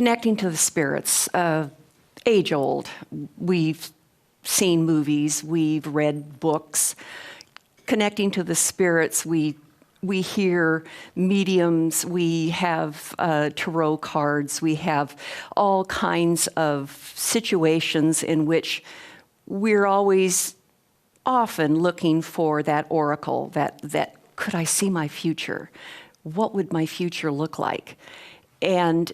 connecting to the spirits, age old. We've seen movies, we've read books. Connecting to the spirits, we hear mediums, we have tarot cards, we have all kinds of situations in which we're always often looking for that oracle, that could I see my future? What would my future look like? And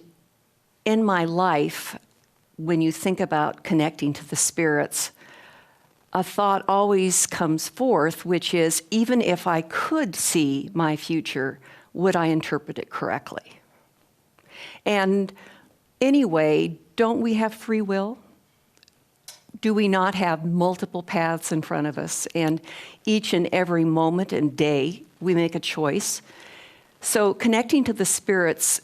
in my life, when you think about connecting to the spirits, a thought always comes forth, which is, even if I could see my future, would I interpret it correctly? And anyway, don't we have free will? Do we not have multiple paths in front of us? And each and every moment and day, we make a choice. So connecting to the spirits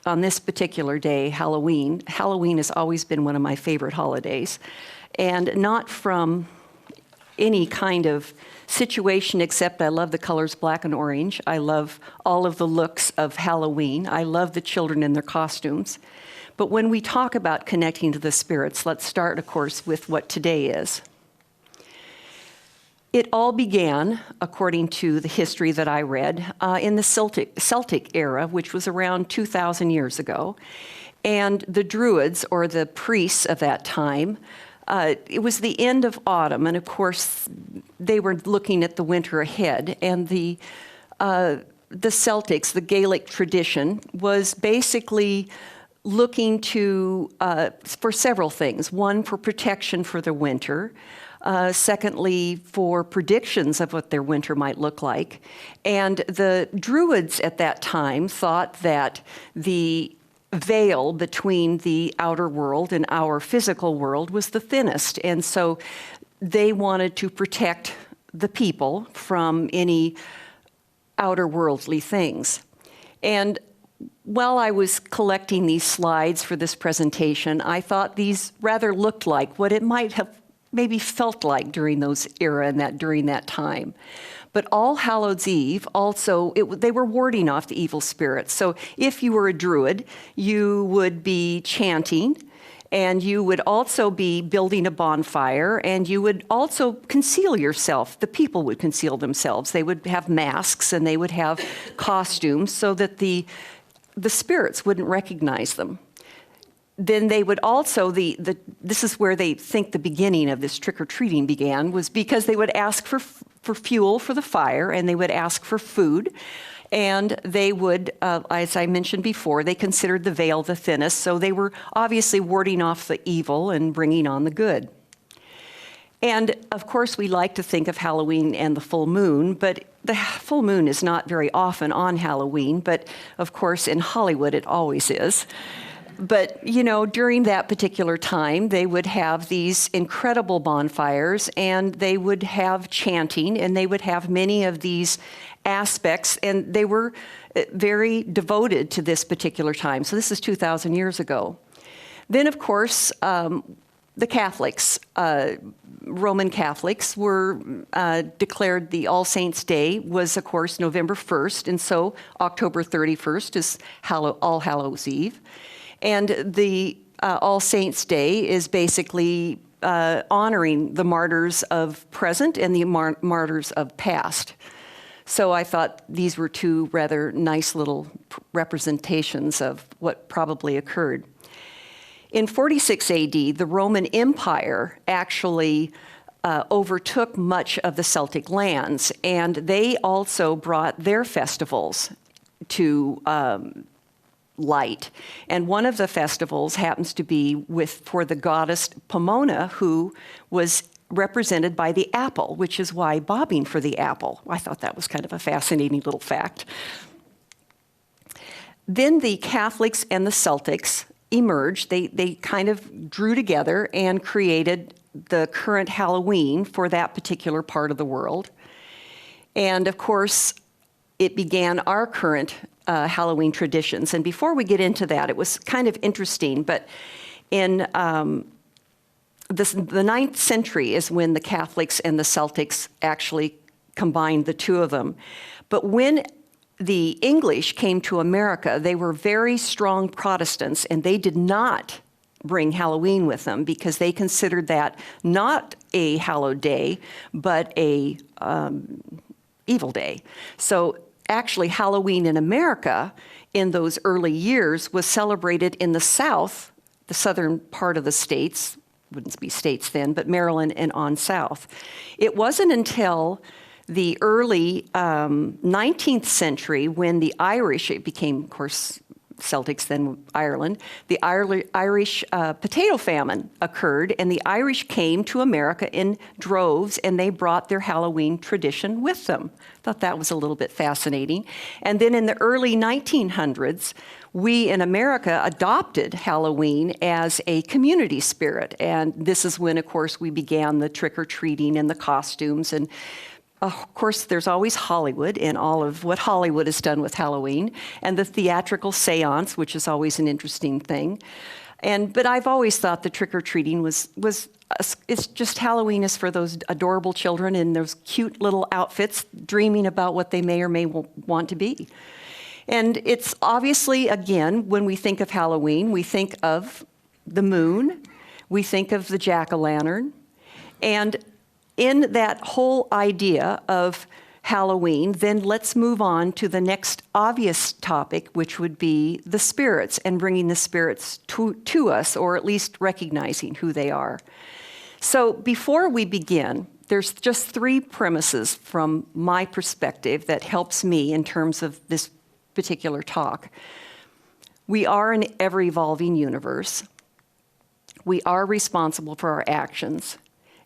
on this particular day, Halloween has always been one of my favorite holidays. And not from any kind of situation, except I love the colors black and orange. I love all of the looks of Halloween. I love the children in their costumes. But when we talk about connecting to the spirits, let's start, of course, with what today is. It all began, according to the history that I read, in the Celtic era, which was around 2,000 years ago. And the Druids, or the priests of that time, it was the end of autumn, and of course, they were looking at the winter ahead. And the Celtics, the Gaelic tradition, was basically looking to for several things. One, for protection for the winter. Secondly, for predictions of what their winter might look like. And the Druids at that time thought that the veil between the outer world and our physical world was the thinnest. And so they wanted to protect the people from any outer worldly things. And while I was collecting these slides for this presentation, I thought these rather looked like what it might have maybe felt like during those era and during that time. But All Hallows Eve also, they were warding off the evil spirits. So if you were a Druid, you would be chanting, and you would also be building a bonfire, and you would also conceal yourself. The people would conceal themselves. They would have masks, and they would have costumes so that the spirits wouldn't recognize them. Then they would also, this is where they think the beginning of this trick-or-treating began, was because they would ask for fuel for the fire, and they would ask for food. And they would, as I mentioned before, they considered the veil the thinnest, so they were obviously warding off the evil and bringing on the good. And of course, we like to think of Halloween and the full moon, but the full moon is not very often on Halloween, but of course, in Hollywood, it always is. But, you know, during that particular time, they would have these incredible bonfires, and they would have chanting, and they would have many of these aspects, and they were very devoted to this particular time. So this is 2,000 years ago. Then, of course, the Catholics, Roman Catholics, were declared the All Saints' Day was, of course, November 1st, and so October 31st is All Hallows Eve. And the All Saints' Day is basically honoring the martyrs of present and the martyrs of past. So I thought these were two rather nice little representations of what probably occurred. In 46 AD, the Roman Empire actually overtook much of the Celtic lands, and they also brought their festivals to light. And one of the festivals happens to be for the goddess Pomona, who was represented by the apple, which is why bobbing for the apple. I thought that was kind of a fascinating little fact. Then the Catholics and the Celtics emerged. They kind of drew together and created the current Halloween for that particular part of the world. And of course, it began our current Halloween traditions. And before we get into that, it was kind of interesting, but in the 9th century is when the Catholics and the Celtics actually combined the two of them. But when the English came to America, they were very strong Protestants, and they did not bring Halloween with them because they considered that not a hallowed day, but a evil day. So actually, Halloween in America in those early years was celebrated in the South, the southern part of the states, wouldn't be states then, but Maryland and on south. It wasn't until the early 19th century when the Irish, it became, of course, Celtics, then Ireland, the Irish potato famine occurred, and the Irish came to America in droves, and they brought their Halloween tradition with them. Thought that was a little bit fascinating. And then in the early 1900s, we in America adopted Halloween as a community spirit, and this is when, of course, we began the trick-or-treating and the costumes. And of course, there's always Hollywood and all of what Hollywood has done with Halloween, and the theatrical seance, which is always an interesting thing. But I've always thought the trick-or-treating it's just Halloween is for those adorable children in those cute little outfits, dreaming about what they may or may want to be. And it's obviously, again, when we think of Halloween, we think of the moon, we think of the jack-o'-lantern, and in that whole idea of Halloween, then let's move on to the next obvious topic, which would be the spirits and bringing the spirits to us, or at least recognizing who they are. So before we begin, there's just three premises from my perspective that helps me in terms of this particular talk. We are an ever-evolving universe. We are responsible for our actions.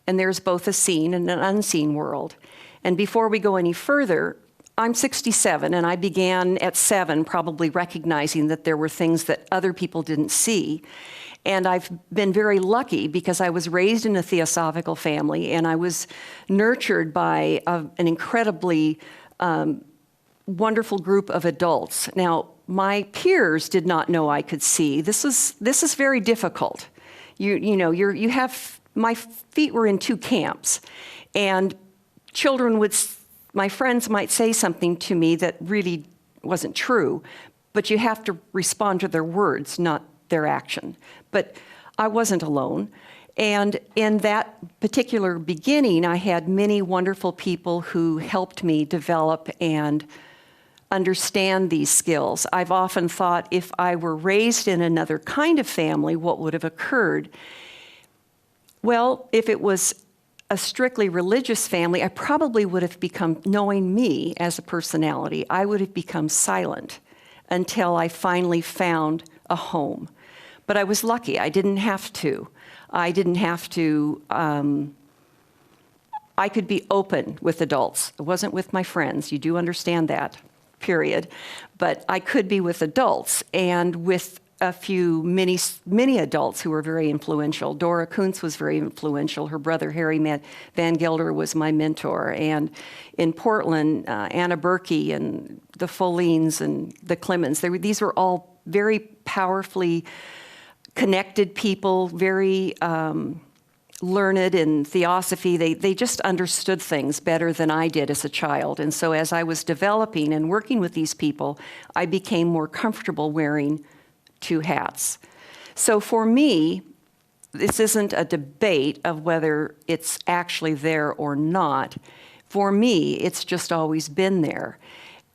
And there's both a seen and an unseen world. And before we go any further, I'm 67, and I began at 7 probably recognizing that there were things that other people didn't see. And I've been very lucky because I was raised in a Theosophical family, and I was nurtured by an incredibly wonderful group of adults. Now, my peers did not know I could see. This is very difficult. You have. My feet were in two camps, and my friends might say something to me that really wasn't true, but you have to respond to their words, not their action. But I wasn't alone. And in that particular beginning, I had many wonderful people who helped me develop and understand these skills. I've often thought if I were raised in another kind of family, what would have occurred? Well, if it was a strictly religious family, I probably would have become, knowing me as a personality, I would have become silent until I finally found a home. But I was lucky. I didn't have to. I could be open with adults. It wasn't with my friends. You do understand that, period. But I could be with adults and with many adults who were very influential. Dora Kuntz was very influential. Her brother, Harry Van Gelder, was my mentor. And in Portland, Anna Berkey and the Follins and the Clemens, these were all very powerfully connected people, very learned in theosophy. They just understood things better than I did as a child. And so as I was developing and working with these people, I became more comfortable wearing two hats. So for me, this isn't a debate of whether it's actually there or not. For me, it's just always been there.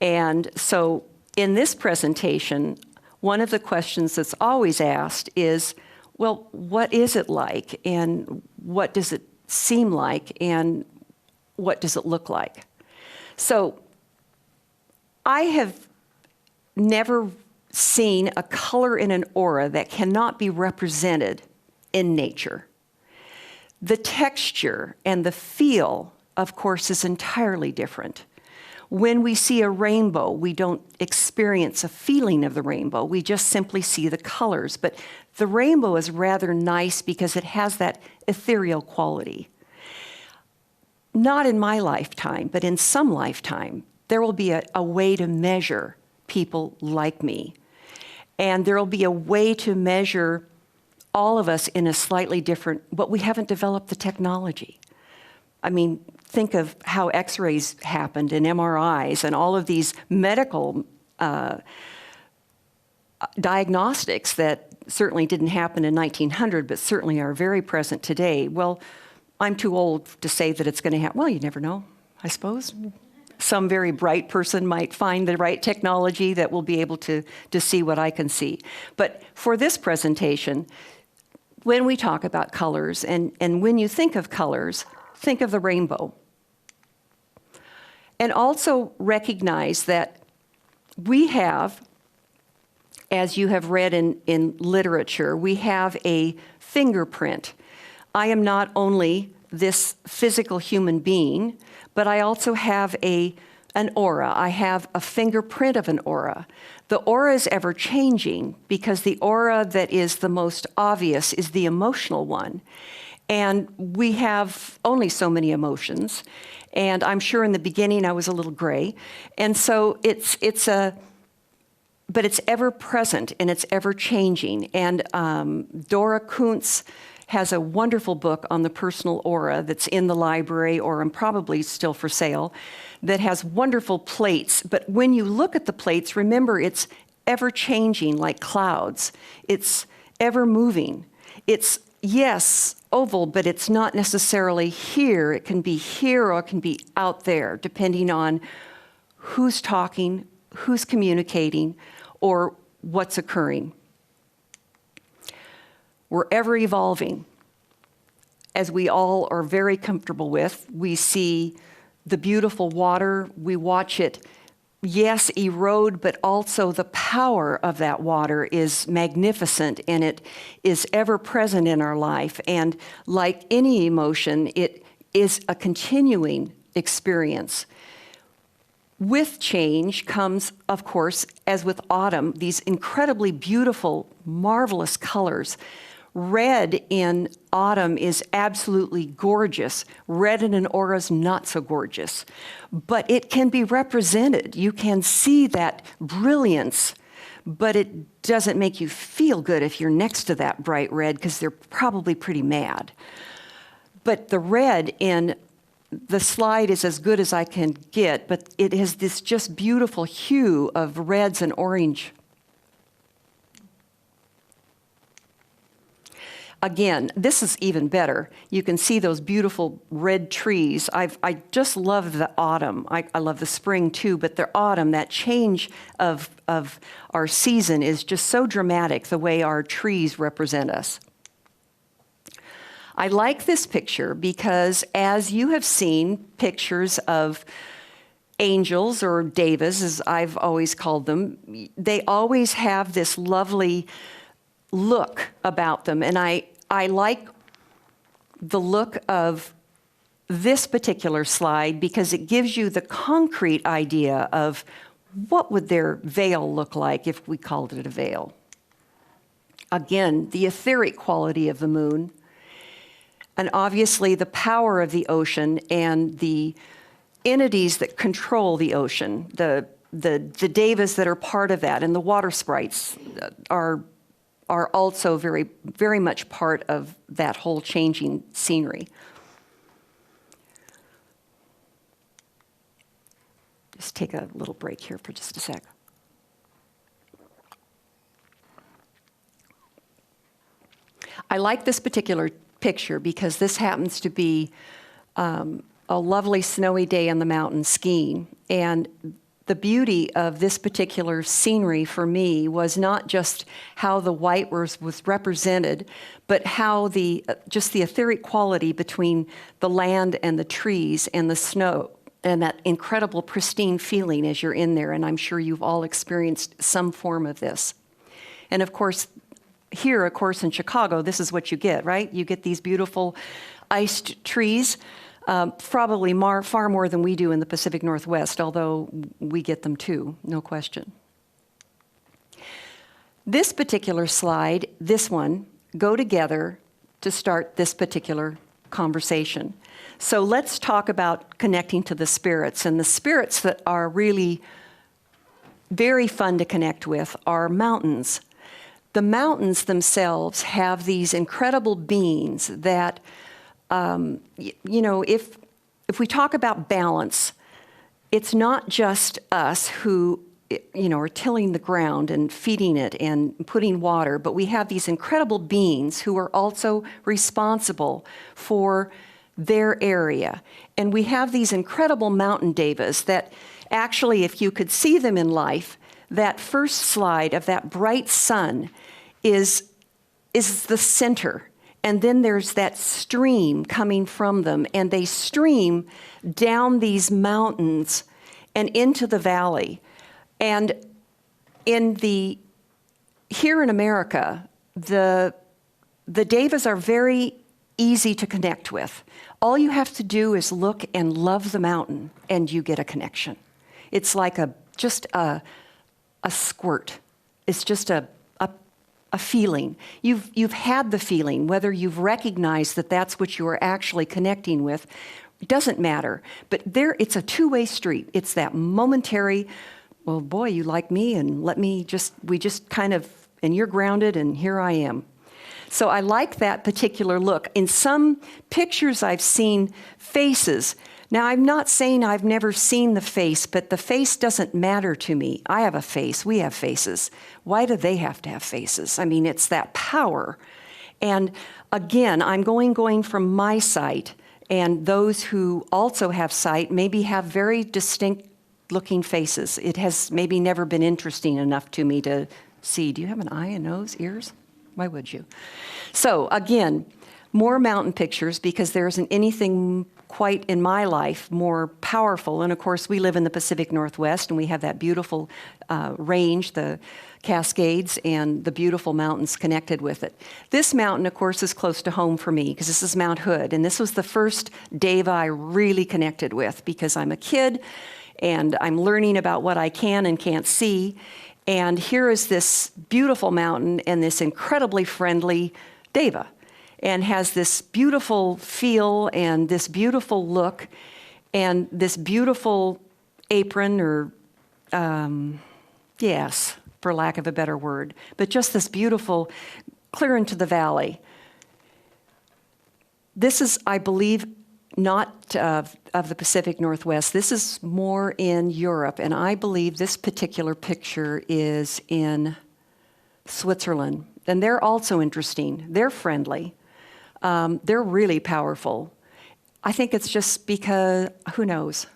And so in this presentation, one of the questions that's always asked is, well, what is it like? And what does it seem like? And what does it look like? So I have never seen a color in an aura that cannot be represented in nature. The texture and the feel, of course, is entirely different. When we see a rainbow, we don't experience a feeling of the rainbow. We just simply see the colors. But the rainbow is rather nice because it has that ethereal quality. Not in my lifetime, but in some lifetime, there will be a way to measure people like me. And there will be a way to measure all of us in a slightly different, but we haven't developed the technology. I mean, think of how X-rays happened and MRIs and all of these medical diagnostics that certainly didn't happen in 1900, but certainly are very present today. Well, I'm too old to say that it's going to happen. Well, you never know, I suppose. Some very bright person might find the right technology that will be able to see what I can see. But for this presentation, when we talk about colors, and when you think of colors, think of the rainbow. And also recognize that we have, as you have read in literature, we have a fingerprint. I am not only this physical human being, but I also have an aura. I have a fingerprint of an aura. The aura is ever changing because the aura that is the most obvious is the emotional one. And we have only so many emotions. And I'm sure in the beginning I was a little gray. And so but it's ever present and it's ever changing. And Dora Kuntz has a wonderful book on the personal aura that's in the library, or probably still for sale, that has wonderful plates. But when you look at the plates, remember it's ever changing like clouds. It's ever moving. It's, yes, oval, but it's not necessarily here. It can be here or it can be out there, depending on who's talking, who's communicating, or what's occurring. We're ever evolving. As we all are very comfortable with, we see the beautiful water, we watch it, yes, erode, but also the power of that water is magnificent and it is ever present in our life. And like any emotion, it is a continuing experience. With change comes, of course, as with autumn, these incredibly beautiful, marvelous colors. Red in autumn is absolutely gorgeous. Red in an aura is not so gorgeous, but it can be represented. You can see that brilliance, but it doesn't make you feel good if you're next to that bright red because they're probably pretty mad. But the red in the slide is as good as I can get, but it has this just beautiful hue of reds and orange. Again, this is even better. You can see those beautiful red trees. I just love the autumn. I love the spring too, but the autumn, that change of our season is just so dramatic, the way our trees represent us. I like this picture because as you have seen pictures of angels, or devas as I've always called them, they always have this lovely look about them. And I like the look of this particular slide because it gives you the concrete idea of what would their veil look like if we called it a veil. Again, the etheric quality of the moon, and obviously the power of the ocean and the entities that control the ocean, the devas that are part of that, and the water sprites are also very, very much part of that whole changing scenery. Just take a little break here for just a sec. I like this particular picture because this happens to be a lovely snowy day on the mountain skiing. And the beauty of this particular scenery for me was not just how the white was represented, but how just the etheric quality between the land and the trees and the snow, and that incredible pristine feeling as you're in there. And I'm sure you've all experienced some form of this. And of course, here, of course, in Chicago, this is what you get, right? You get these beautiful iced trees. Probably far more than we do in the Pacific Northwest, although we get them too, no question. This particular slide, this one, go together to start this particular conversation. So let's talk about connecting to the spirits. And the spirits that are really very fun to connect with are mountains. The mountains themselves have these incredible beings that, you know, if we talk about balance, it's not just us who, are tilling the ground and feeding it and putting water, but we have these incredible beings who are also responsible for their area. And we have these incredible mountain devas that actually, if you could see them in life, that first slide of that bright sun is the center. And then there's that stream coming from them, and they stream down these mountains and into the valley. And here in America, the devas are very easy to connect with. All you have to do is look and love the mountain, and you get a connection. It's like just a squirt. It's just a feeling. You've had the feeling, whether you've recognized that that's what you are actually connecting with, it doesn't matter. But it's a two-way street. It's that momentary, well, boy, you like me, and we just kind of, and you're grounded, and here I am. So I like that particular look. In some pictures I've seen faces. Now, I'm not saying I've never seen the face, but the face doesn't matter to me. I have a face. We have faces. Why do they have to have faces? I mean, it's that power. And again, I'm going from my sight, and those who also have sight maybe have very distinct looking faces. It has maybe never been interesting enough to me to see. Do you have an eye, a nose, ears? Why would you? So again, more mountain pictures, because there isn't anything quite in my life more powerful. And of course, we live in the Pacific Northwest, and we have that beautiful range, the Cascades, and the beautiful mountains connected with it. This mountain, of course, is close to home for me, because this is Mount Hood. And this was the first deva I really connected with, because I'm a kid, and I'm learning about what I can and can't see. And here is this beautiful mountain and this incredibly friendly deva, and has this beautiful feel and this beautiful look and this beautiful apron, or yes, for lack of a better word, but just this beautiful clear into the valley. This is, I believe, not of the Pacific Northwest. This is more in Europe, and I believe this particular picture is in Switzerland. And they're also interesting. They're friendly. They're really powerful. I think it's just because, who knows?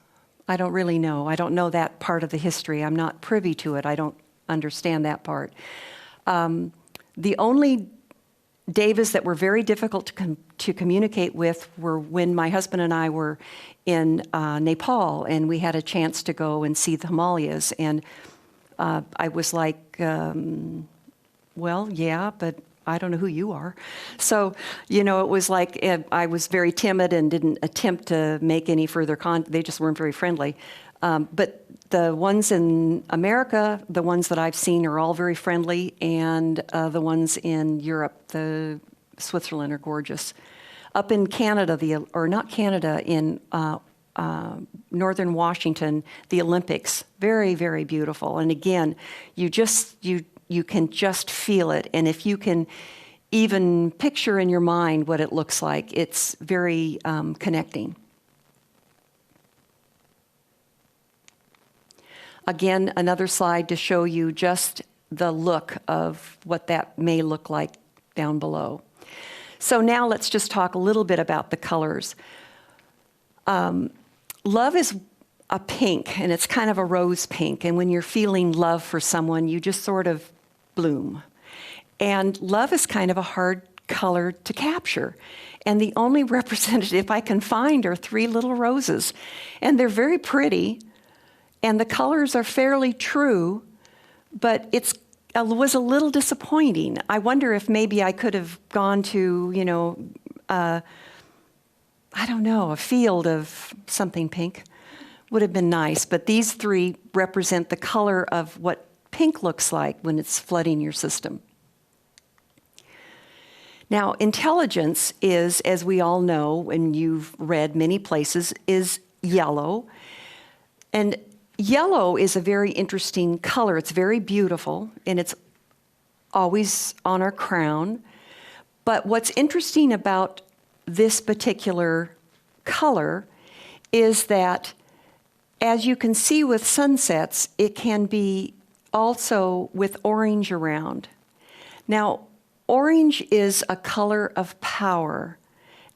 I don't really know. I don't know that part of the history. I'm not privy to it. I don't understand that part. The only devas that were very difficult to communicate with were when my husband and I were in Nepal, and we had a chance to go and see the Himalayas. And I was like, well, yeah, but I don't know who you are. So, it was like I was very timid and didn't attempt to make any further they just weren't very friendly. But the ones in America, the ones that I've seen, are all very friendly, and the ones in Europe, the Switzerland, are gorgeous. Up in Canada, in northern Washington, the Olympics, very, very beautiful. And again, you can just feel it. And if you can even picture in your mind what it looks like, it's very connecting. Again, another slide to show you just the look of what that may look like down below. So now let's just talk a little bit about the colors. Love is a pink, and it's kind of a rose pink. And when you're feeling love for someone, you just sort of bloom. And love is kind of a hard color to capture. And the only representative I can find are 3 little roses. And they're very pretty, and the colors are fairly true, but it was a little disappointing. I wonder if maybe I could have gone to, I don't know, a field of something pink. Would have been nice. But these 3 represent the color of what pink looks like when it's flooding your system. Now, intelligence is, as we all know, and you've read many places, is yellow. And yellow is a very interesting color. It's very beautiful, and it's always on our crown. But what's interesting about this particular color is that, as you can see with sunsets, it can be also with orange around. Now, orange is a color of power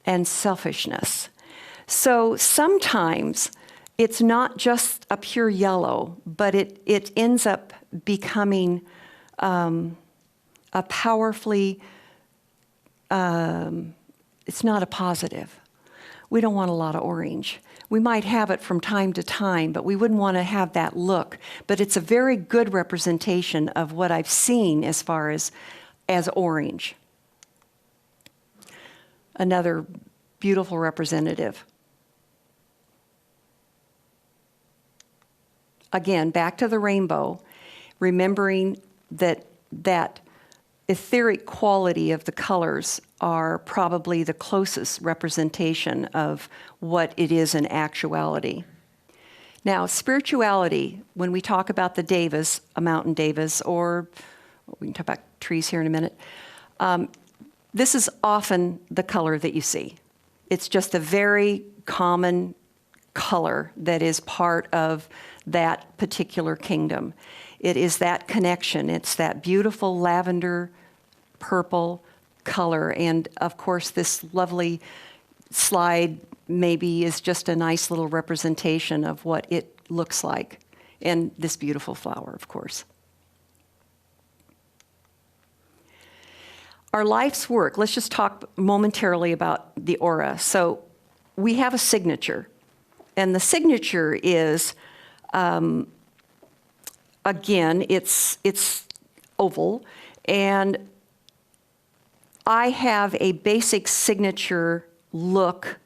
and selfishness. So sometimes it's not just a pure yellow, but it ends up becoming a powerfully, it's not a positive. We don't want a lot of orange. We might have it from time to time, but we wouldn't want to have that look. But it's a very good representation of what I've seen as far as orange. Another beautiful representative. Again, back to the rainbow, remembering that etheric quality of the colors are probably the closest representation of what it is in actuality. Now, spirituality, when we talk about the devas, a mountain devas, or we can talk about trees here in a minute, this is often the color that you see. It's just a very common color that is part of that particular kingdom. It is that connection. It's that beautiful lavender, purple color. And of course, this lovely slide maybe is just a nice little representation of what it looks like. And this beautiful flower, of course. Our life's work, let's just talk momentarily about the aura. So we have a signature. And the signature is, again, it's oval, and I have a basic signature look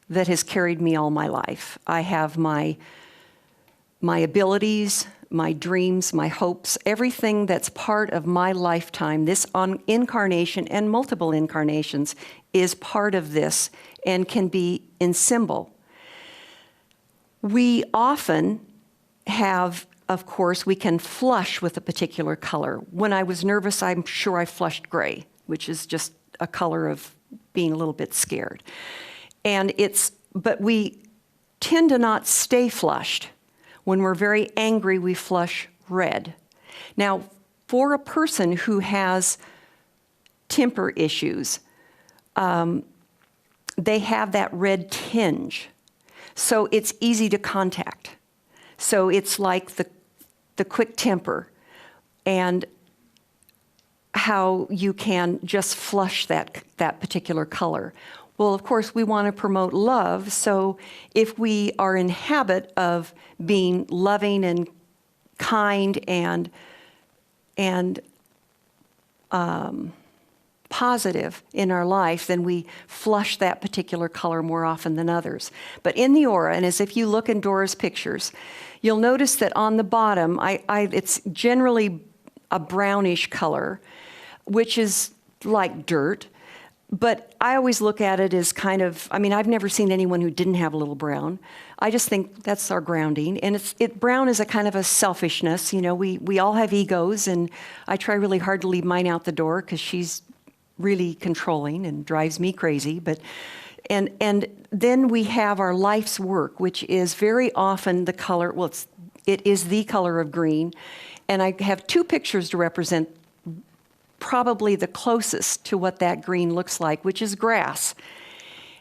that has carried me all my life. I have my abilities, my dreams, my hopes, everything that's part of my lifetime, this incarnation and multiple incarnations is part of this and can be in symbol. We often have, of course, we can flush with a particular color. When I was nervous, I'm sure I flushed gray, which is just a color of being a little bit scared. But we tend to not stay flushed. When we're very angry, we flush red. Now, for a person who has temper issues, they have that red tinge. So it's easy to contact. So it's like the quick temper and how you can just flush that particular color. Well, of course, we want to promote love. So if we are in habit of being loving and kind and positive in our life, then we flush that particular color more often than others. But in the aura, and as if you look in Dora's pictures, you'll notice that on the bottom, it's generally a brownish color, which is like dirt. But I always look at it as kind of, I've never seen anyone who didn't have a little brown. I just think that's our grounding. And brown is a kind of a selfishness. You know, we all have egos, and I try really hard to leave mine out the door because she's really controlling and drives me crazy. And then we have our life's work, which is very often the color, it is the color of green. And I have two pictures to represent probably the closest to what that green looks like, which is grass.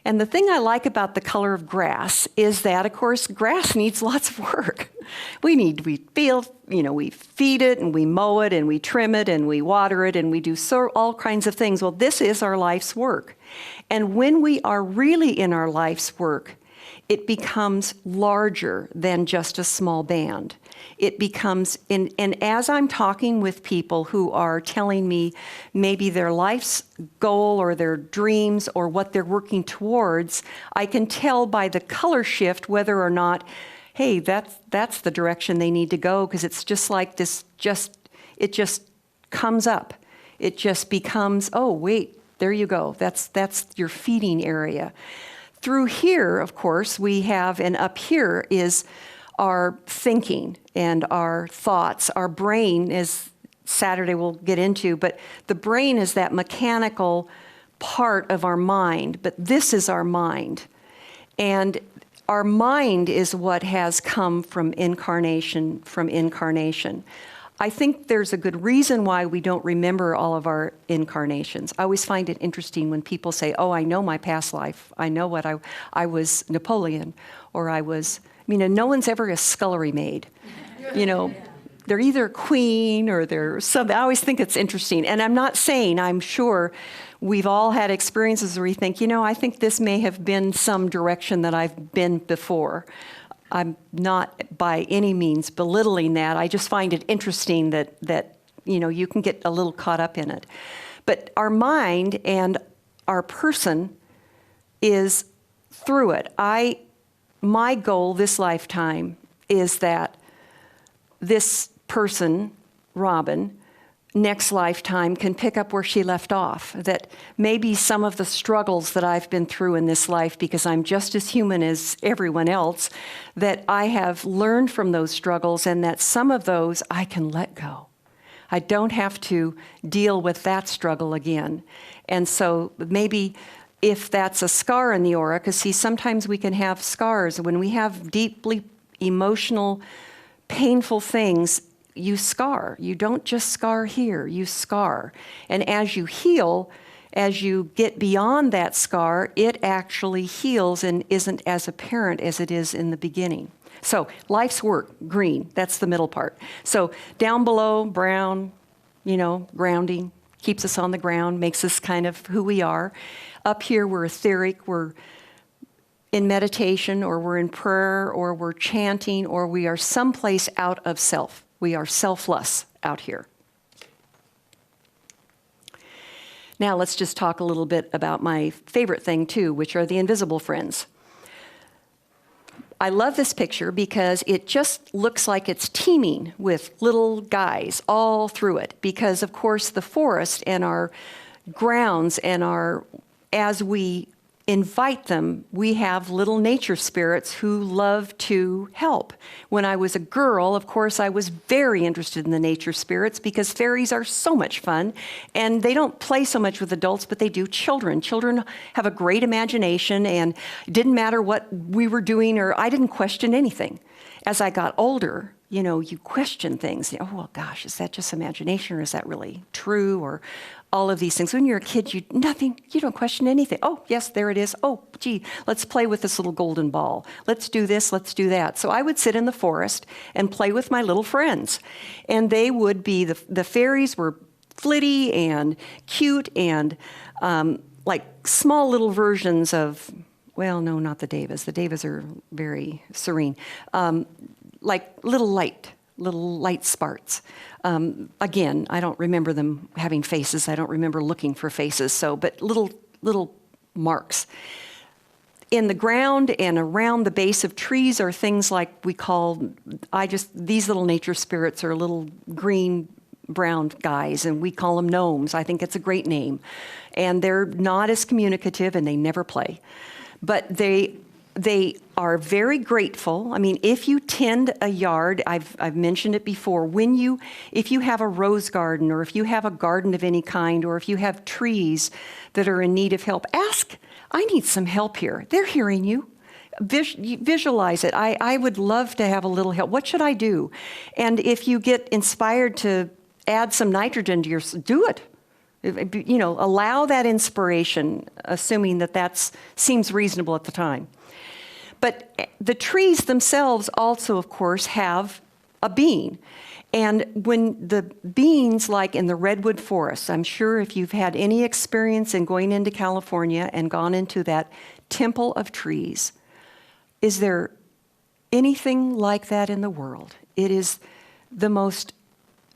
And the thing I like about the color of grass is that, of course, grass needs lots of work. We feed it and we mow it and we trim it and we water it and we do all kinds of things. Well, this is our life's work. And when we are really in our life's work, it becomes larger than just a small band. It becomes, and as I'm talking with people who are telling me maybe their life's goal or their dreams or what they're working towards, I can tell by the color shift whether or not, hey, that's the direction they need to go, because it's just like this, it just comes up. It just becomes, oh, wait, there you go. That's your feeding area. Through here, of course, we have, and up here is our thinking and our thoughts. Our brain, as Saturday we'll get into, but the brain is that mechanical part of our mind, but this is our mind. And our mind is what has come from incarnation. I think there's a good reason why we don't remember all of our incarnations. I always find it interesting when people say, oh, I know my past life. I know what I was Napoleon, or and no one's ever a scullery maid. They're either a queen or they're something. I always think it's interesting. And I'm not saying, I'm sure we've all had experiences where we think, I think this may have been some direction that I've been before. I'm not by any means belittling that. I just find it interesting that you can get a little caught up in it. But our mind and our person is through it. My goal this lifetime is that this person, Robyn, next lifetime can pick up where she left off. That maybe some of the struggles that I've been through in this life, because I'm just as human as everyone else, that I have learned from those struggles, and that some of those I can let go. I don't have to deal with that struggle again. And so maybe if that's a scar in the aura, because sometimes we can have scars. When we have deeply emotional, painful things, you scar. You don't just scar here, you scar. And as you heal, as you get beyond that scar, it actually heals and isn't as apparent as it is in the beginning. So life's work, green, that's the middle part. So down below, brown, grounding, keeps us on the ground, makes us kind of who we are. Up here, we're etheric, we're in meditation, or we're in prayer, or we're chanting, or we are someplace out of self. We are selfless out here. Now let's just talk a little bit about my favorite thing too, which are the invisible friends. I love this picture because it just looks like it's teeming with little guys all through it. Because of course the forest and our grounds and as we invite them, we have little nature spirits who love to help. When I was a girl, of course, I was very interested in the nature spirits because fairies are so much fun, and they don't play so much with adults, but they do children. Children have a great imagination, and it didn't matter what we were doing, or I didn't question anything. As I got older, you question things. Oh, well, gosh, is that just imagination, or is that really true, or all of these things. When you're a kid, you don't question anything. Oh, yes, there it is. Oh, gee, let's play with this little golden ball. Let's do this, let's do that. So I would sit in the forest and play with my little friends. And they would be, the fairies were flitty and cute and like small little versions of, well, no, not the Devas. The Devas are very serene. Like little light sparks. Again, I don't remember them having faces. I don't remember looking for faces. But little marks. In the ground and around the base of trees are things like these little nature spirits are little green, brown guys, and we call them gnomes. I think it's a great name. And they're not as communicative, and they never play. But they are very grateful. I mean, if you tend a yard, I've mentioned it before, if you have a rose garden, or if you have a garden of any kind, or if you have trees that are in need of help, ask, I need some help here. They're hearing you. Visualize it. I would love to have a little help. What should I do? And if you get inspired to add some nitrogen to do it. Allow that inspiration, assuming that seems reasonable at the time. But the trees themselves also, of course, have a being. And when the beings, like in the redwood forest, I'm sure if you've had any experience in going into California and gone into that temple of trees, is there anything like that in the world? It is the most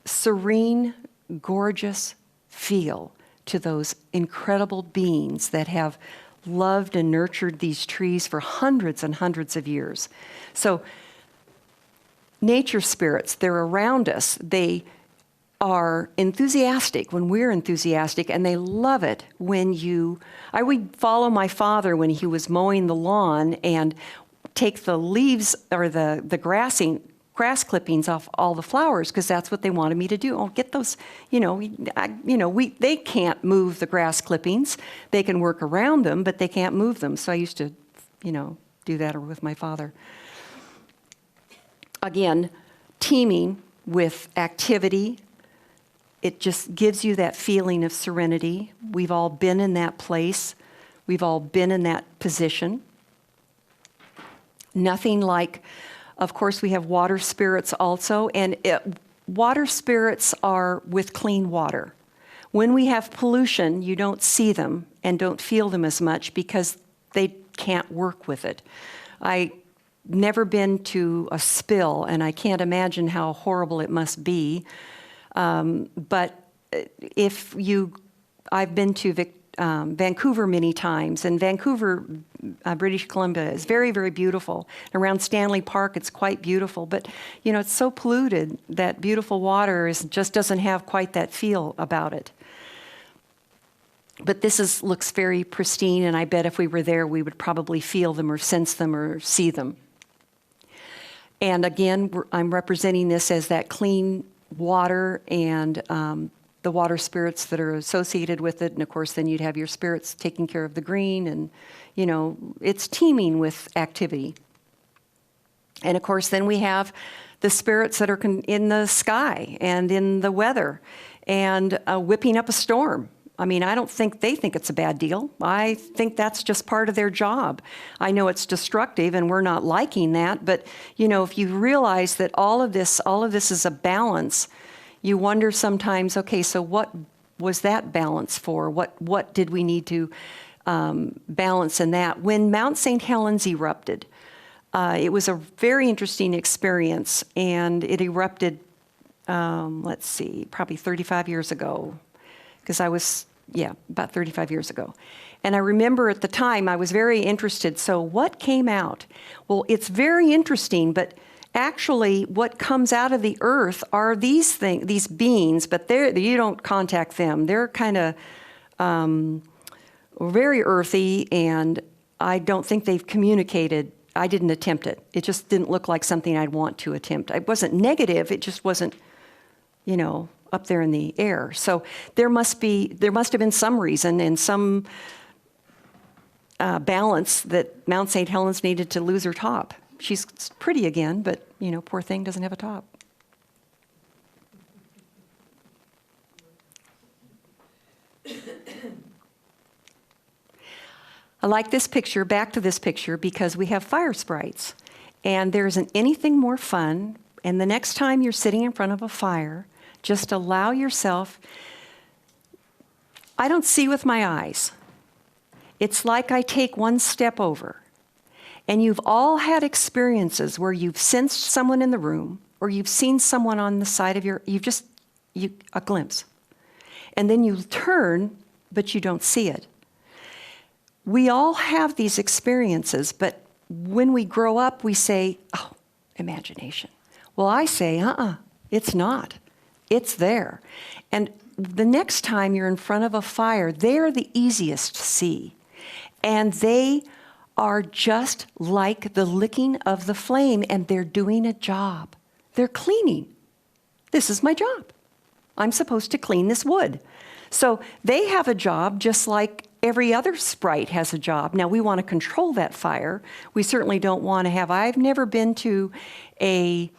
serene, gorgeous feel to those incredible beings that have loved and nurtured these trees for hundreds and hundreds of years. So nature spirits, they're around us. They are enthusiastic when we're enthusiastic, and they love it when I would follow my father when he was mowing the lawn and take the leaves or the grass clippings off all the flowers, because that's what they wanted me to do. Oh, get those, they can't move the grass clippings. They can work around them, but they can't move them. So I used to, do that, or with my father. Again, teeming with activity. It just gives you that feeling of serenity. We've all been in that place. We've all been in that position. Nothing like, of course, we have water spirits also, and water spirits are with clean water. When we have pollution, you don't see them and don't feel them as much because they can't work with it. I never been to a spill, and I can't imagine how horrible it must be. But I've been to Vancouver many times, and Vancouver, British Columbia, is very, very beautiful. Around Stanley Park, it's quite beautiful, but it's so polluted that beautiful water just doesn't have quite that feel about it. But this looks very pristine, and I bet if we were there, we would probably feel them or sense them or see them. And again, I'm representing this as that clean water and the water spirits that are associated with it. And of course, then you'd have your spirits taking care of the green, and it's teeming with activity. And of course, then we have the spirits that are in the sky and in the weather and whipping up a storm. I mean, I don't think they think it's a bad deal. I think that's just part of their job. I know it's destructive and we're not liking that, but if you realize that all of this is a balance, you wonder sometimes, okay, so what was that balance for? What did we need to balance in that? When Mount St. Helens erupted, it was a very interesting experience, and it erupted, probably 35 years ago. Because about 35 years ago. And I remember at the time I was very interested. So what came out? Well, it's very interesting, but actually what comes out of the earth are these beings, but you don't contact them. They're kind of very earthy, and I don't think they've communicated. I didn't attempt it. It just didn't look like something I'd want to attempt. It wasn't negative, it just wasn't, up there in the air. So there must have been some reason and some balance that Mount St. Helens needed to lose her top. She's pretty again, but poor thing doesn't have a top. I like this picture, back to this picture, because we have fire sprites. And there isn't anything more fun. And the next time you're sitting in front of a fire, just allow yourself. I don't see with my eyes. It's like I take one step over. And you've all had experiences where you've sensed someone in the room, or you've seen someone on the side of a glimpse. And then you turn, but you don't see it. We all have these experiences, but when we grow up, we say, oh, imagination. Well, I say, it's not. It's there. And the next time you're in front of a fire, they're the easiest to see. And they are just like the licking of the flame, and they're doing a job. They're cleaning. This is my job. I'm supposed to clean this wood. So they have a job just like every other sprite has a job. Now, we want to control that fire. We certainly don't want to have. I've never been to a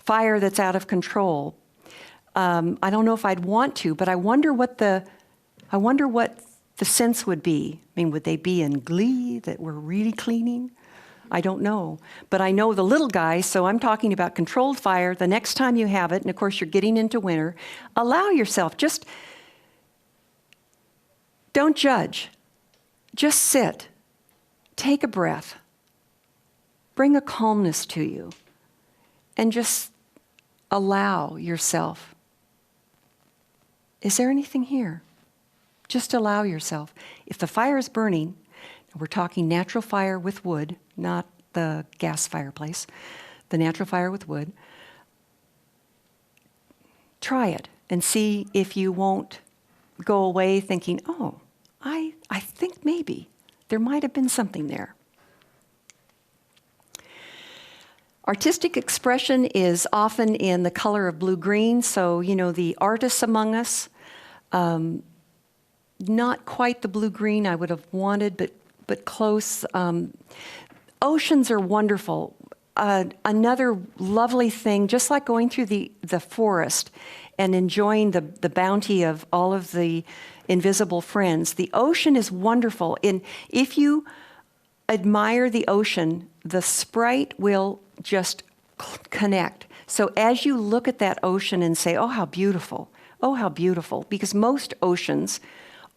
fire that's out of control. I don't know if I'd want to, but I wonder what the sense would be. I mean, would they be in glee that we're really cleaning? I don't know. But I know the little guys, so I'm talking about controlled fire. The next time you have it, and of course you're getting into winter, allow yourself, just don't judge. Just sit. Take a breath. Bring a calmness to you. And just allow yourself. Is there anything here? Just allow yourself. If the fire is burning, we're talking natural fire with wood, not the gas fireplace, the natural fire with wood. Try it and see if you won't go away thinking, oh, I think maybe there might have been something there. Artistic expression is often in the color of blue-green, so, the artists among us, not quite the blue-green I would have wanted, but close. Oceans are wonderful. Another lovely thing, just like going through the forest and enjoying the bounty of all of the invisible friends, the ocean is wonderful. And if you admire the ocean, the sprite will just connect. So as you look at that ocean and say, oh, how beautiful, because most oceans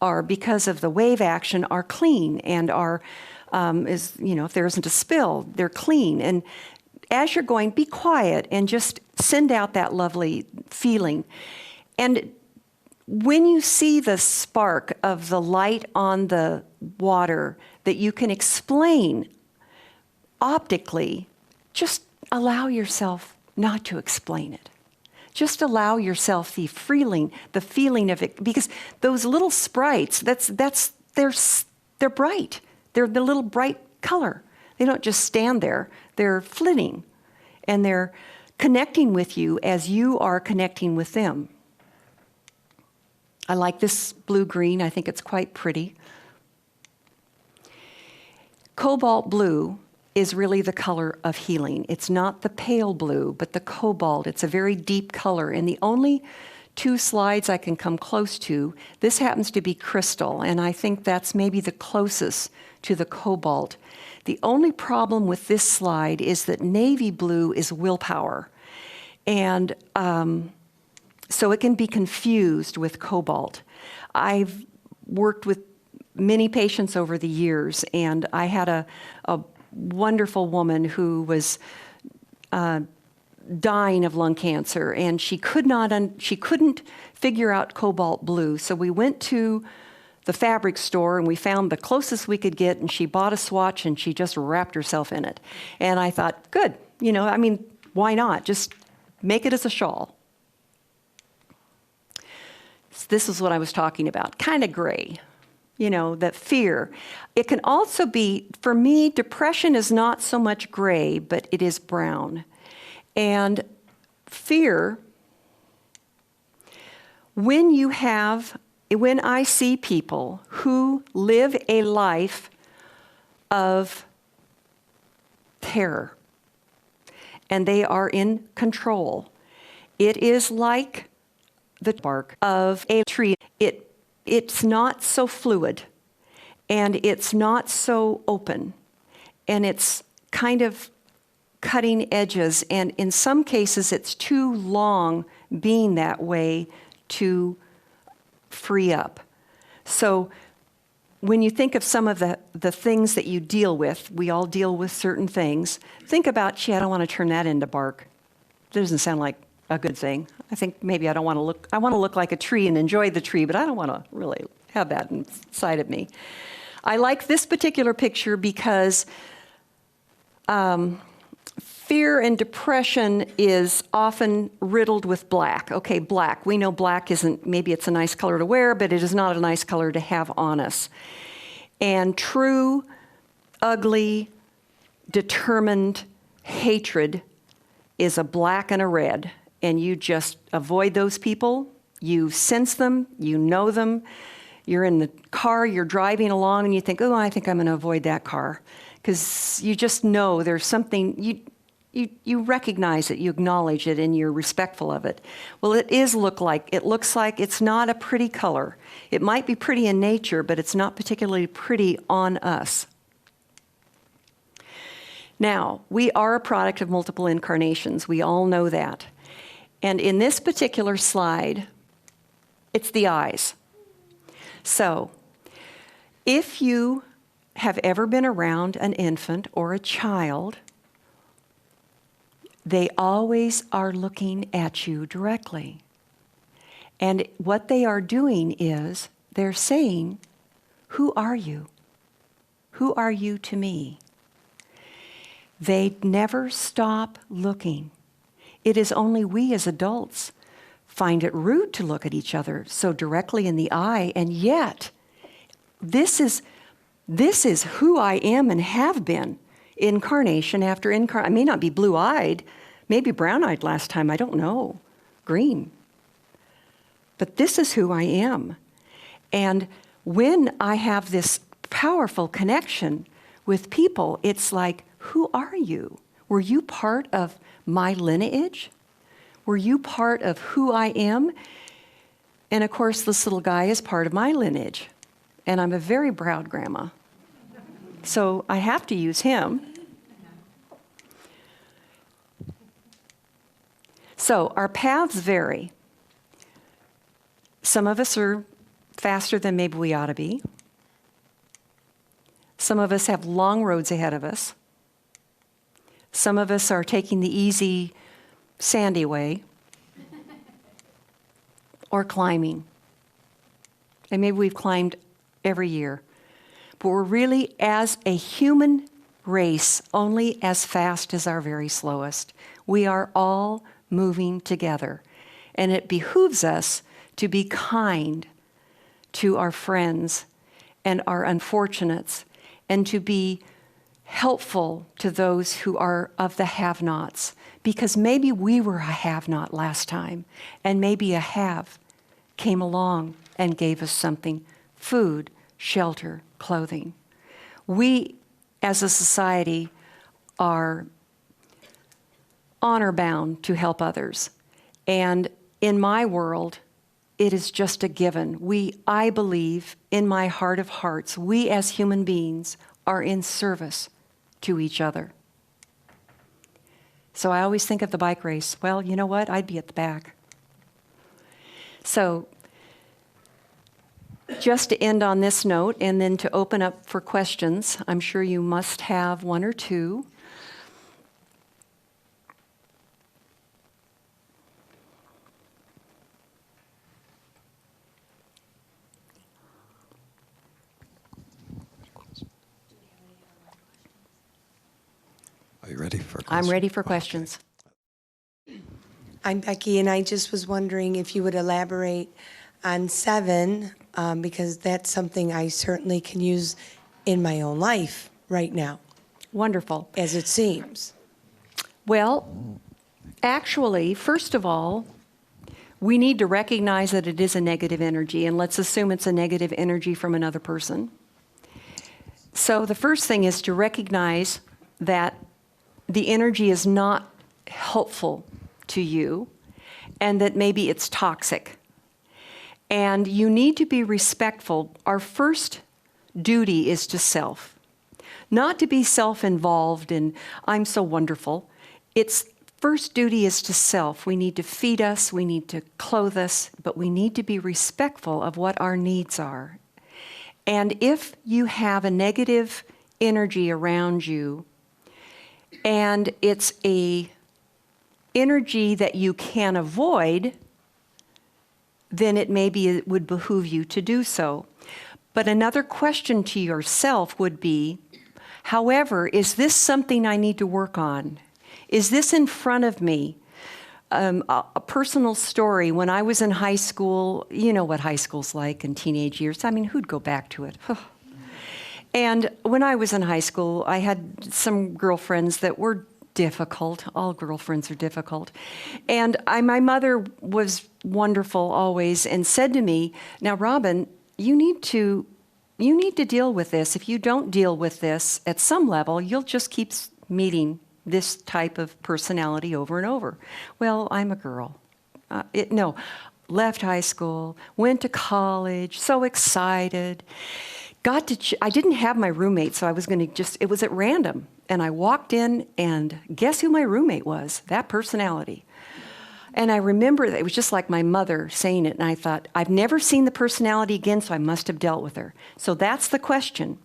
are, because of the wave action, are clean and are, if there isn't a spill, they're clean. And as you're going, be quiet and just send out that lovely feeling. And when you see the spark of the light on the water that you can explain optically, just allow yourself not to explain it. Just allow yourself the feeling of it, because those little sprites, they're bright. They're the little bright color. They don't just stand there. They're flitting, and they're connecting with you as you are connecting with them. I like this blue-green. I think it's quite pretty. Cobalt blue is really the color of healing. It's not the pale blue, but the cobalt. It's a very deep color. And the only two slides I can come close to, this happens to be crystal, and I think that's maybe the closest to the cobalt. The only problem with this slide is that navy blue is willpower. And so it can be confused with cobalt. I've worked with many patients over the years, and I had a wonderful woman who was dying of lung cancer, and she couldn't figure out cobalt blue. So we went to the fabric store and we found the closest we could get, and she bought a swatch and she just wrapped herself in it. And I thought, good, why not? Just make it as a shawl. So this is what I was talking about, kind of gray. That fear. It can also be, for me, depression is not so much gray, but it is brown. And fear, when I see people who live a life of terror, and they are in control, it is like the bark of a tree. It's not so fluid, and it's not so open, and it's kind of cutting edges, and in some cases it's too long being that way to free up. So when you think of some of the things that you deal with, we all deal with certain things, think about, I don't want to turn that into bark. That doesn't sound like a good thing. I think maybe I want to look like a tree and enjoy the tree, but I don't want to really have that inside of me. I like this particular picture because fear and depression is often riddled with black. Okay, black. We know black maybe it's a nice color to wear, but it is not a nice color to have on us. And true, ugly, determined hatred is a black and a red. And you just avoid those people. You sense them, you know them. You're in the car, you're driving along, and you think, I think I'm going to avoid that car. Because you just know there's something, you recognize it, you acknowledge it, and you're respectful of it. Well, it looks like it's not a pretty color. It might be pretty in nature, but it's not particularly pretty on us. Now, we are a product of multiple incarnations. We all know that. And in this particular slide, it's the eyes. So, if you have ever been around an infant or a child, they always are looking at you directly. And what they are doing is they're saying, who are you? Who are you to me? They never stop looking. It is only we as adults find it rude to look at each other so directly in the eye, and yet this is who I am and have been, incarnation after incarnation. I may not be blue-eyed, maybe brown-eyed last time, I don't know, green. But this is who I am. And when I have this powerful connection with people, it's like, who are you? Were you part of my lineage? Were you part of who I am? And of course, this little guy is part of my lineage. And I'm a very proud grandma. So I have to use him. So our paths vary. Some of us are faster than maybe we ought to be. Some of us have long roads ahead of us. Some of us are taking the easy, sandy way or climbing. And maybe we've climbed every year. But we're really, as a human race, only as fast as our very slowest. We are all moving together. And it behooves us to be kind to our friends and our unfortunates, and to be helpful to those who are of the have-nots. Because maybe we were a have-not last time, and maybe a have came along and gave us something: food, shelter, clothing. We, as a society, are honor-bound to help others. And in my world, it is just a given. I believe, in my heart of hearts, we as human beings are in service to each other. So I always think of the bike race. Well, you know what? I'd be at the back. So just to end on this note, and then to open up for questions, I'm sure you must have one or two. Are you ready for questions? I'm ready for questions. I'm Becky, and I just was wondering if you would elaborate on 7, because that's something I certainly can use in my own life right now, Wonderful. as it seems. Well, actually, first of all, we need to recognize that it is a negative energy, and let's assume it's a negative energy from another person. So the first thing is to recognize that the energy is not helpful to you, and that maybe it's toxic. And you need to be respectful. Our first duty is to self. Not to be self-involved in, I'm so wonderful. Its first duty is to self. We need to feed us, we need to clothe us, but we need to be respectful of what our needs are. And if you have a negative energy around you, and it's a energy that you can avoid, then it would behoove you to do so. But another question to yourself would be, however, is this something I need to work on? Is this in front of me? A personal story, when I was in high school, you know what high school's like in teenage years. I mean, who'd go back to it? And when I was in high school, I had some girlfriends that were difficult. All girlfriends are difficult. And my mother was wonderful always and said to me, now, Robyn, you need to deal with this. If you don't deal with this at some level, you'll just keep meeting this type of personality over and over. Well, I'm a girl. Left high school, went to college, so excited. I didn't have my roommate, so I was going to it was at random. And I walked in, and guess who my roommate was? That personality. And I remember that it was just like my mother saying it, and I thought, I've never seen the personality again, so I must have dealt with her. So that's the question.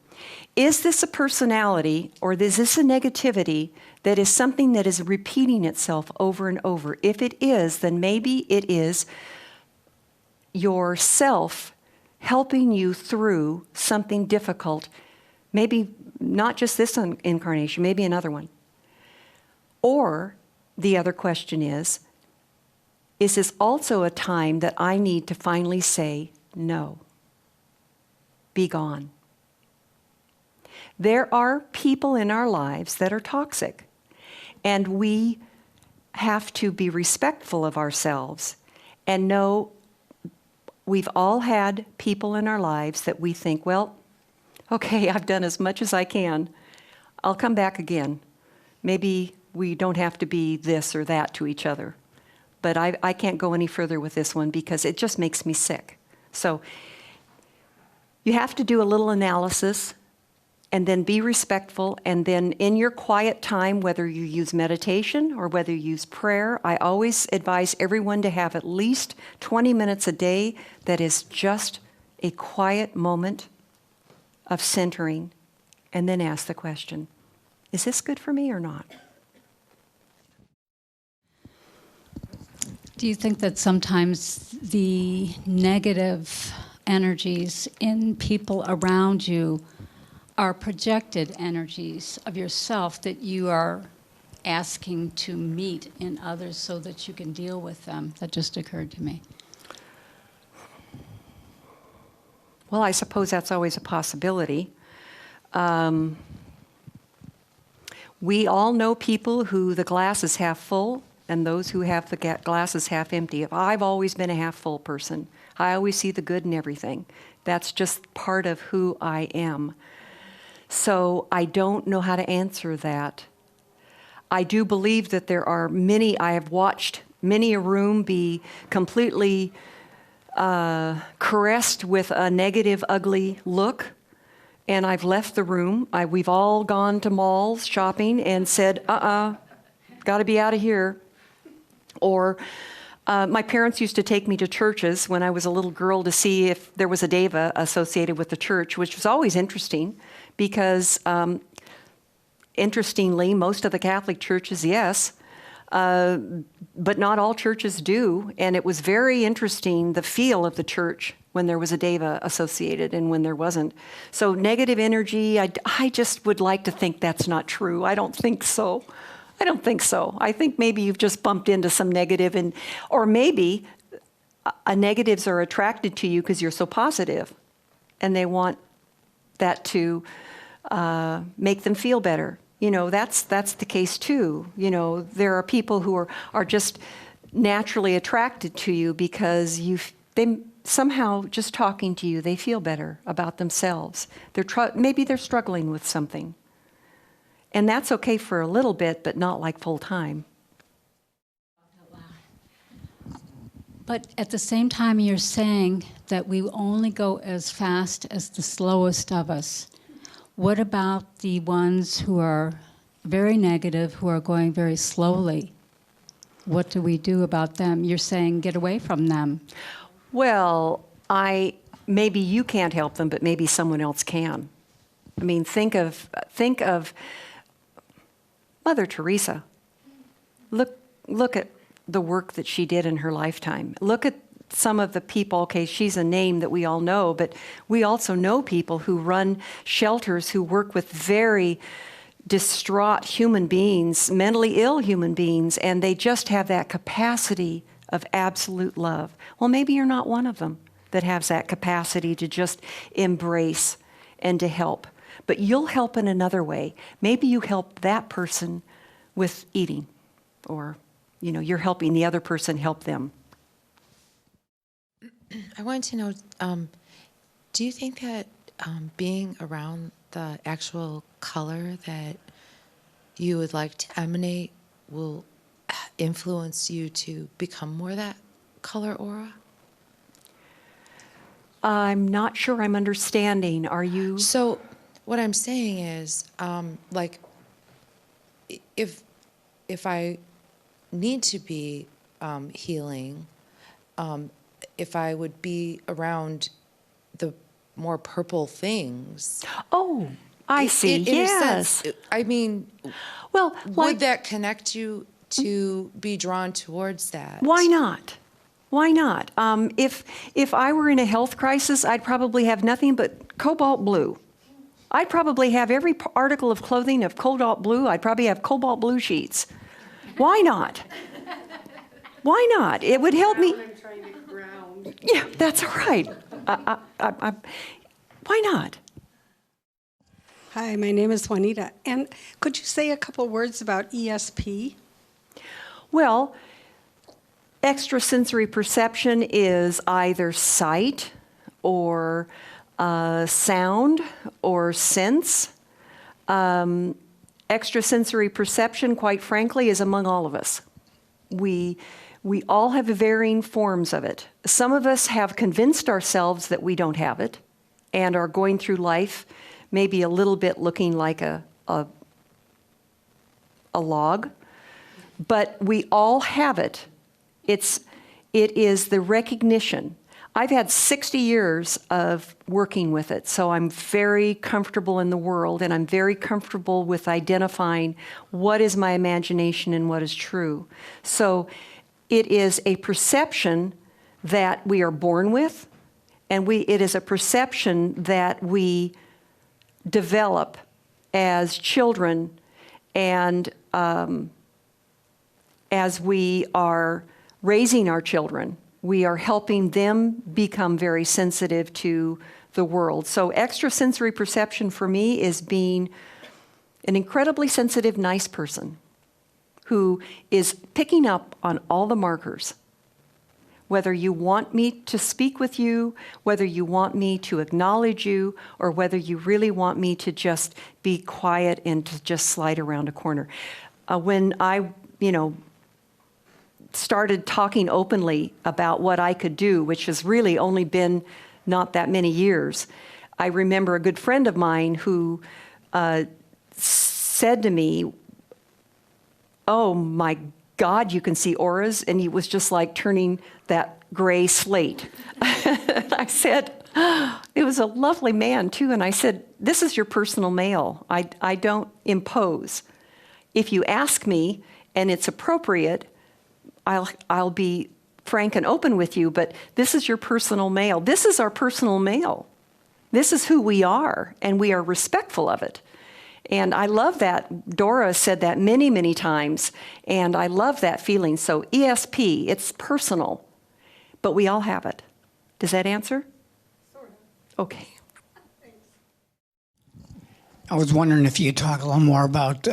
Is this a personality, or is this a negativity that is something that is repeating itself over and over? If it is, then maybe it is yourself helping you through something difficult, maybe not just this incarnation, maybe another one. Or the other question is this also a time that I need to finally say, no, be gone? There are people in our lives that are toxic, and we have to be respectful of ourselves and know we've all had people in our lives that we think, well, okay, I've done as much as I can. I'll come back again. Maybe we don't have to be this or that to each other. But I can't go any further with this one because it just makes me sick. So you have to do a little analysis and then be respectful. And then in your quiet time, whether you use meditation or whether you use prayer, I always advise everyone to have at least 20 minutes a day that is just a quiet moment of centering, and then ask the question, is this good for me or not? Do you think that sometimes the negative energies in people around you are projected energies of yourself that you are asking to meet in others so that you can deal with them? That just occurred to me. Well, I suppose that's always a possibility. We all know people who the glass is half full and those who have the glass is half empty. I've always been a half full person. I always see the good in everything. That's just part of who I am. So I don't know how to answer that. I do believe that there are many, I have watched many a room be completely caressed with a negative, ugly look, and I've left the room. We've all gone to malls shopping and said, got to be out of here. Or my parents used to take me to churches when I was a little girl to see if there was a deva associated with the church, which was always interesting because, interestingly, most of the Catholic churches, yes, but not all churches do. And it was very interesting, the feel of the church when there was a deva associated and when there wasn't. So negative energy, I just would like to think that's not true. I don't think so. I think maybe you've just bumped into some negative, or maybe negatives are attracted to you because you're so positive and they want that to make them feel better. You know, that's the case too. You know, there are people who are just naturally attracted to you because they somehow just talking to you, they feel better about themselves. Maybe they're struggling with something. And that's okay for a little bit, but not like full time. But at the same time, you're saying that we only go as fast as the slowest of us. What about the ones who are very negative, who are going very slowly? What do we do about them? You're saying get away from them. Well, maybe you can't help them, but maybe someone else can. I mean, think of Mother Teresa. Look at the work that she did in her lifetime. Look at some of the people, okay, she's a name that we all know, but we also know people who run shelters who work with very distraught human beings, mentally ill human beings, and they just have that capacity of absolute love. Well, maybe you're not one of them that has that capacity to just embrace and to help. But you'll help in another way. Maybe you help that person with eating, or you're helping the other person help them. I wanted to know, do you think that being around the actual color that you would like to emanate will influence you to become more that color aura? I'm not sure I'm understanding. Are you? So what I'm saying is, like, if I need to be healing, if I would be around the more purple things. Oh, I see. In Yes. a sense, I mean, well, would that connect you to be drawn towards that? Why not? Why not? If I were in a health crisis, I'd probably have nothing but cobalt blue. I'd probably have every article of clothing of cobalt blue. I'd probably have cobalt blue sheets. Why not? Why not? It would help me. I'm trying to ground. Yeah, that's all right. Why not? Hi, my name is Juanita. And could you say a couple words about ESP? Well, extrasensory perception is either sight or sound or sense. Extrasensory perception, quite frankly, is among all of us. We all have varying forms of it. Some of us have convinced ourselves that we don't have it and are going through life maybe a little bit looking like a log, but we all have it. It is the recognition. I've had 60 years of working with it, so I'm very comfortable in the world, and I'm very comfortable with identifying what is my imagination and what is true. So it is a perception that we are born with, and it is a perception that we develop as children, and as we are raising our children, we are helping them become very sensitive to the world. So extrasensory perception for me is being an incredibly sensitive, nice person who is picking up on all the markers. Whether you want me to speak with you, whether you want me to acknowledge you, or whether you really want me to just be quiet and to just slide around a corner. When I, started talking openly about what I could do, which has really only been not that many years, I remember a good friend of mine who said to me, "Oh my God, you can see auras," and he was just like turning that gray slate. I said, it was a lovely man too, and I said, "This is your personal mail. I don't impose. If you ask me and it's appropriate, I'll be frank and open with you, but this is your personal mail. This is our personal mail. This is who we are, and we are respectful of it." And I love that. Dora said that many, many times, and I love that feeling. So ESP, it's personal, but we all have it. Does that answer? Sort of. Okay. I was wondering if you could talk a little more about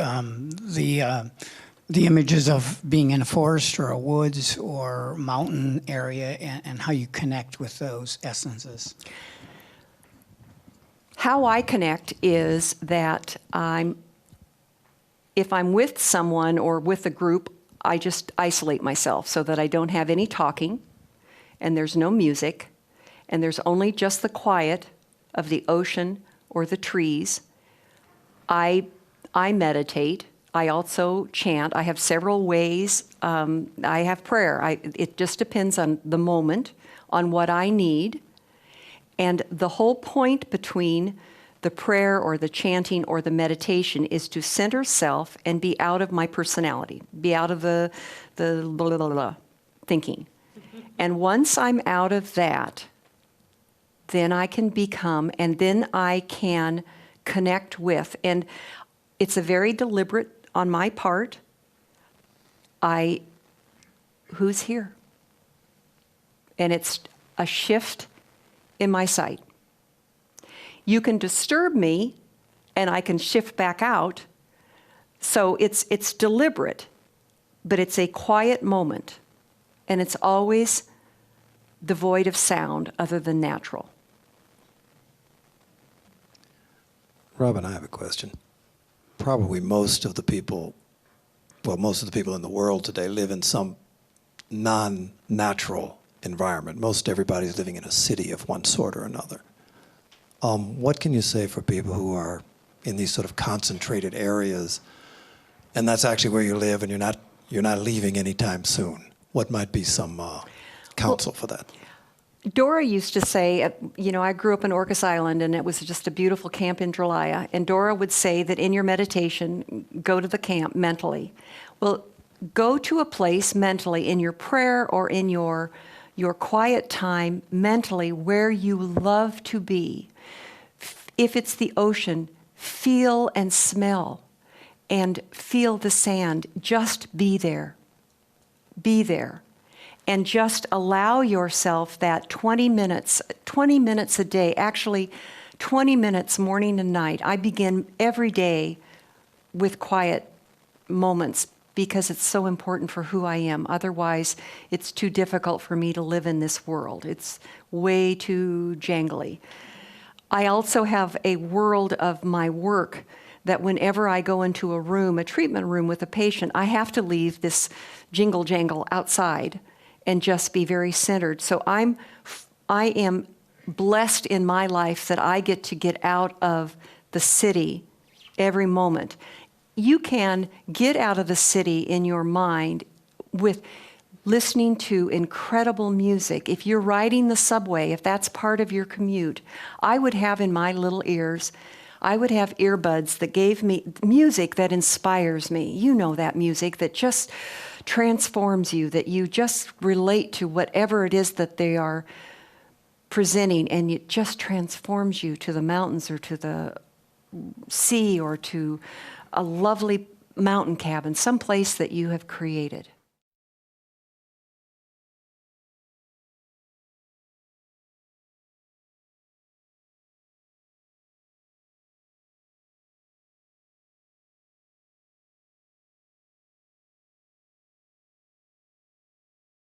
the images of being in a forest or a woods or mountain area, and how you connect with those essences. How I connect is that if I'm with someone or with a group, I just isolate myself so that I don't have any talking, and there's no music, and there's only just the quiet of the ocean or the trees. I meditate. I also chant. I have several ways. I have prayer. It just depends on the moment, on what I need. And the whole point between the prayer or the chanting or the meditation is to center self and be out of my personality, be out of the blah, blah, blah, blah, thinking. And once I'm out of that, then I can become, and then I can connect with. And it's a very deliberate on my part. Who's here? And it's a shift in my sight. You can disturb me, and I can shift back out. So it's deliberate, but it's a quiet moment, and it's always devoid of sound other than natural. Robyn, I have a question. Probably most of the people in the world today live in some non-natural environment. Most everybody's living in a city of one sort or another. What can you say for people who are in these sort of concentrated areas, and that's actually where you live, and you're not leaving anytime soon? What might be some counsel for that? Dora used to say, I grew up in Orcas Island, and it was just a beautiful camp in Drelaya, and Dora would say that in your meditation, go to the camp mentally. Well, go to a place mentally in your prayer or in your quiet time mentally where you love to be. If it's the ocean, feel and smell and feel the sand. Just be there. Be there. And just allow yourself that 20 minutes a day, actually 20 minutes morning and night. I begin every day with quiet moments because it's so important for who I am. Otherwise, it's too difficult for me to live in this world. It's way too jangly. I also have a world of my work that whenever I go into a room, a treatment room with a patient, I have to leave this jingle jangle outside and just be very centered. So I am blessed in my life that I get to get out of the city every moment. You can get out of the city in your mind with listening to incredible music. If you're riding the subway, if that's part of your commute, I would have in my little ears, I would have earbuds that gave me music that inspires me. You know, that music that just transforms you, that you just relate to whatever it is that they are presenting, and it just transforms you to the mountains or to the sea or to a lovely mountain cabin, some place that you have created.